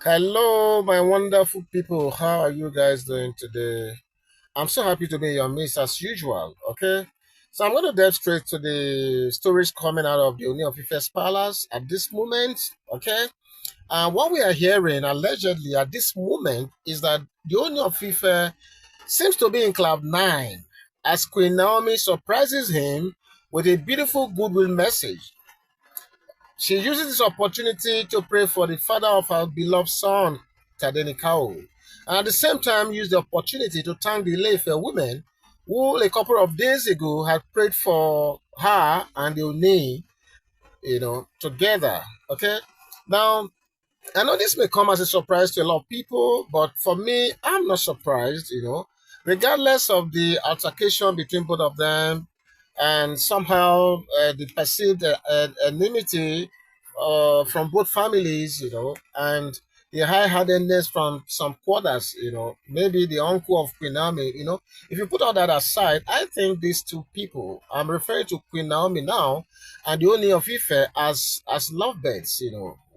Hello, my wonderful people. How are you guys doing today? I'm so happy to be in your midst as usual. Okay, so I'm going to dive straight to the stories coming out of the Ooni of Ife's palace at this moment. Okay, and what we are hearing allegedly at this moment is that the Ooni of Ife seems to be in cloud nine as Queen Naomi surprises him with a beautiful goodwill message. She uses this opportunity to pray for the father of her beloved son, Tadenikao, and at the same time use the opportunity to thank the Ile-Ife women who a couple of days ago had prayed for her and the Oni, together. Okay. Now, I know this may come as a surprise to a lot of people, but for me, I'm not surprised. Regardless of the altercation between both of them and somehow the perceived enmity from both families, and the high-handedness from some quarters, maybe the uncle of Queen Naomi. If you put all that aside, I think these two people, I'm referring to Queen Naomi now and the Ooni of Ife as lovebirds,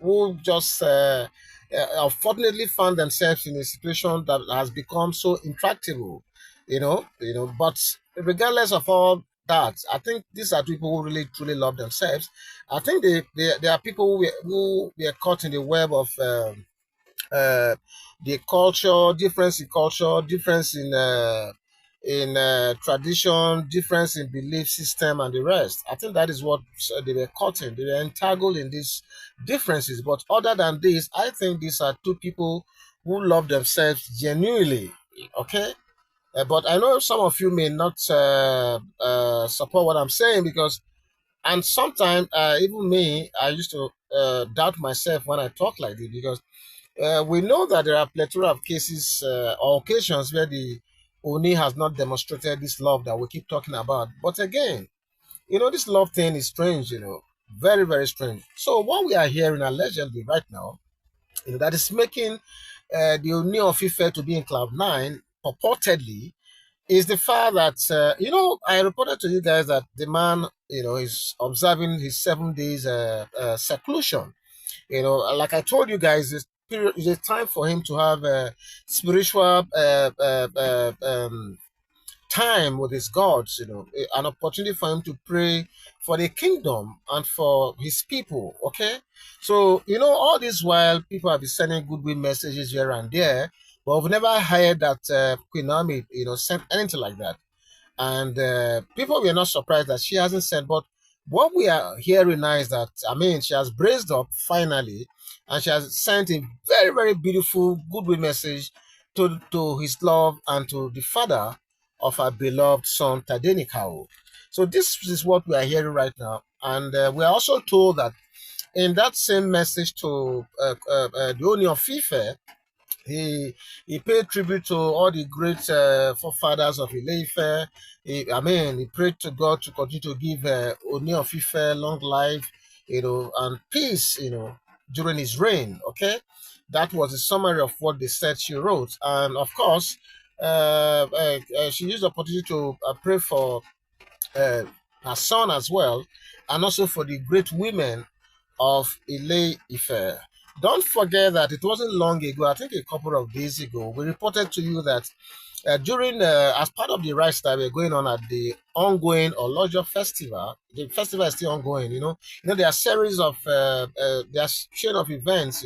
who just unfortunately found themselves in a situation that has become so intractable. But regardless of all that, I think these are people who really truly love themselves. I think they are people who were caught in the web of uh, the culture, difference in culture, difference in tradition, difference in belief system, and the rest. I think that is what they were caught in. They were entangled in these differences. But other than this, I think these are two people who love themselves genuinely. Okay. But I know some of you may not support what I'm saying because, and sometimes even me, I used to doubt myself when I talk like this because we know that there are plethora of cases or occasions where the Oni has not demonstrated this love that we keep talking about. But again, this love thing is strange, very, very strange. So what we are hearing allegedly right now, that is making the Oni of Ife to be in cloud nine, purportedly, is the fact that, I reported to you guys that the man, is observing his 7 days seclusion. Like I told you guys, this period is a time for him to have a spiritual time with his gods, an opportunity for him to pray for the kingdom and for his people. Okay. So, all this while people have been sending goodwill messages here and there, but we've never heard that Queen Naomi, sent anything like that. And people were not surprised that she hasn't sent. But what we are hearing now is that, I mean, she has braced up finally and she has sent a very, very beautiful goodwill message to his love and to the father of our beloved son, Tadenikao. So, this is what we are hearing right now. And we are also told that in that same message to the Ooni of Ife, he he paid tribute to all the great forefathers of Ile-Ife. He prayed to God to continue to give Ooni of Ife long life, and peace, during his reign. Okay, that was a summary of what they said she wrote, and of course, she used the opportunity to pray for uh, her son as well, and also for the great women of Ile-Ife. Don't forget that it wasn't long ago, I think a couple of days ago, we reported to you that as part of the rites that were going on at the ongoing or larger festival, the festival is still ongoing. There are series of there are chain of events,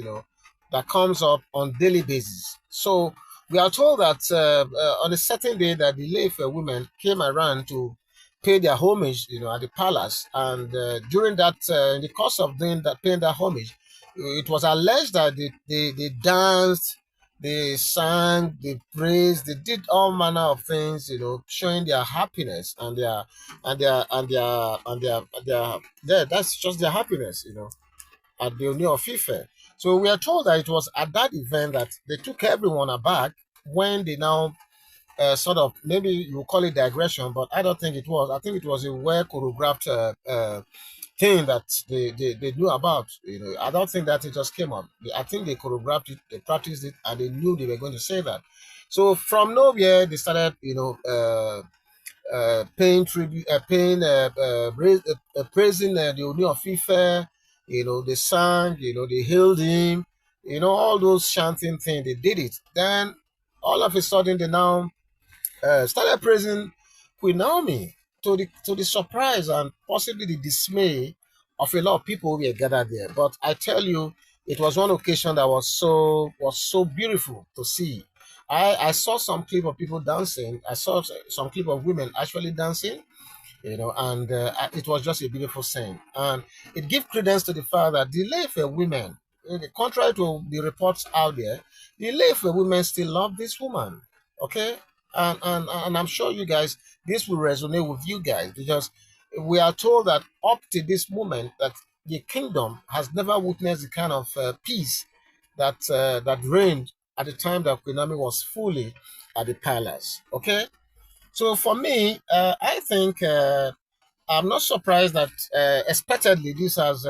that comes up on daily basis. So we are told that on a certain day that the Ile-Ife women came around to pay their homage, at the palace, and during that, in the course of doing that, paying that homage, it was alleged that they danced, they sang, they praised, they did all manner of things, showing their happiness and their yeah, that's just their happiness, at the Ooni of Ife. So we are told that it was at that event that they took everyone aback when they now sort of, maybe you call it digression, but I don't think it was. I think it was a well choreographed thing that they knew about. I don't think that it just came up. I think they choreographed it, they practiced it, and they knew they were going to say that. So from nowhere, they started, paying tribute, praising the Ooni of Ife. They sang, they hailed him. all those chanting thing, they did it. Then all of a sudden, they now started praising Queen Naomi, to the surprise and possibly the dismay of a lot of people who were gathered there. But I tell you, it was one occasion that was so beautiful to see. I saw some clip of people dancing. I saw some clip of women actually dancing, and it was just a beautiful scene. And it gives credence to the fact that the Ile-Ife women, contrary to the reports out there, the Ile-Ife women still love this woman. Okay, and I'm sure you guys, this will resonate with you guys, because we are told that up to this moment that the kingdom has never witnessed the kind of peace that reigned at the time that Queen Naomi was fully at the palace. Okay, so for me, I think I'm not surprised that expectedly this has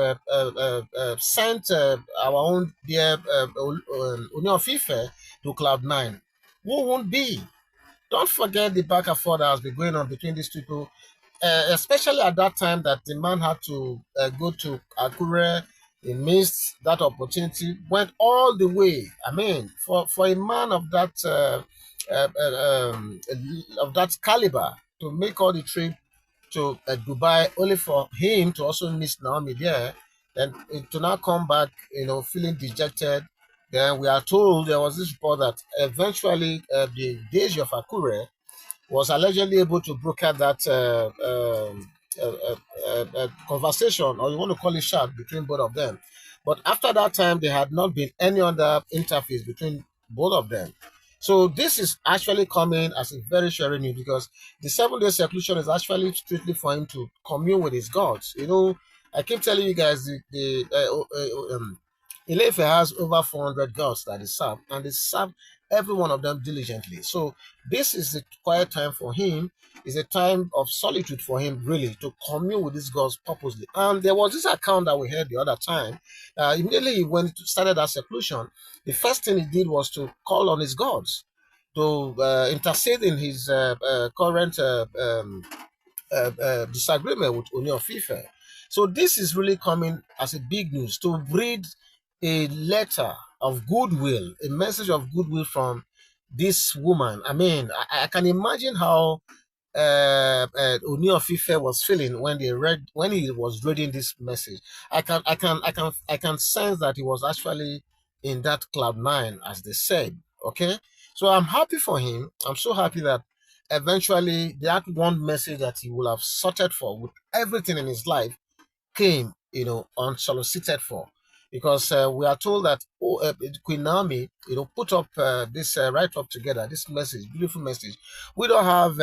sent our own dear Ooni of Ife to cloud nine. Who won't be? Don't forget the back and forth that has been going on between these people, especially at that time that the man had to go to Akure. He missed that opportunity, went all the way. I mean, for a man of that caliber to make all the trip to Dubai, only for him to also miss Naomi there, then to now come back, feeling dejected. Then we are told there was this report that eventually the Deji of Akure was allegedly able to broker that conversation, or you want to call it chat, between both of them. But after that time, there had not been any other interface between both of them. So this is actually coming as a very sharing news, because the 7 day seclusion is actually strictly for him to commune with his gods. I keep telling you guys the Ile-Ife has over 400 gods that they serve, and they serve every one of them diligently. So this is a quiet time for him. It's a time of solitude for him, really, to commune with these gods purposely. And there was this account that we heard the other time. Immediately when he started that seclusion, the first thing he did was to call on his gods to intercede in his current disagreement with Ooni Of Ife. So this is really coming as a big news to read a letter of goodwill, a message of goodwill from this woman. I mean, I can imagine how Ooni Of Ife was feeling when he was reading this message. I can sense that he was actually in that cloud nine, as they said. Okay, so I'm happy for him. I'm so happy that eventually that one message that he will have sorted for with everything in his life came, unsolicited for. Because we are told that Queen Naomi, put up this write up together, this message, beautiful message. We don't have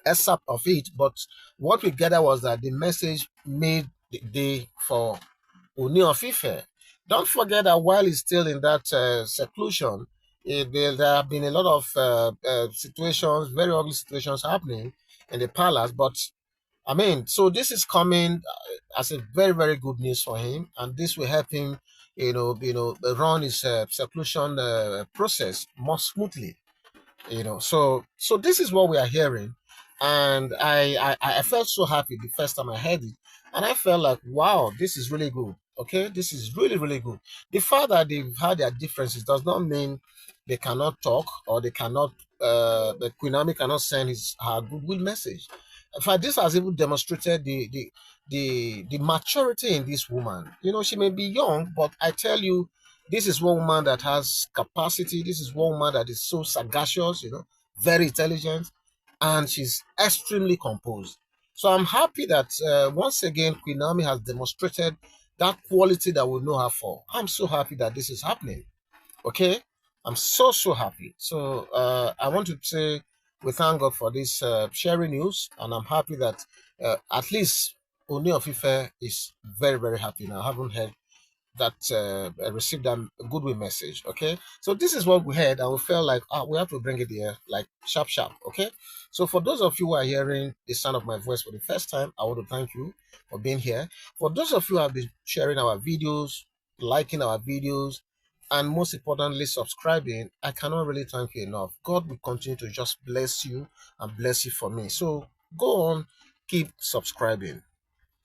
excerpt of it, but what we gathered was that the message made the day for Ooni of Ife. Don't forget that while he's still in that seclusion, there have been a lot of situations, very ugly situations happening in the palace. But I mean, so this is coming as a very, very good news for him, and this will help him, run his seclusion process more smoothly. So this is what we are hearing, and I felt so happy the first time I heard it, and I felt like, wow, this is really good. Okay, this is really, really good. The fact that they've had their differences does not mean they cannot talk, or they cannot the Queen Naomi cannot send her goodwill message. In fact, this has even demonstrated the maturity in this woman. She may be young, but I tell you, this is one woman that has capacity. This is one woman that is so sagacious, very intelligent, and she's extremely composed. So I'm happy that once again Queen Naomi has demonstrated that quality that we know her for. I'm so happy that this is happening. Okay, I'm so happy. So I want to say we thank God for this sharing news, and I'm happy that at least Ooni of Ife is very, very happy now. I haven't heard that received a goodwill message. Okay, so this is what we heard, and we felt like we have to bring it here, like sharp, sharp. Okay, so for those of you who are hearing the sound of my voice for the first time, I want to thank you for being here. For those of you who have been sharing our videos, liking our videos, and most importantly, subscribing, I cannot really thank you enough. God will continue to just bless you and bless you for me. So go on, keep subscribing.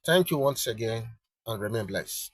Thank you once again, and remain blessed.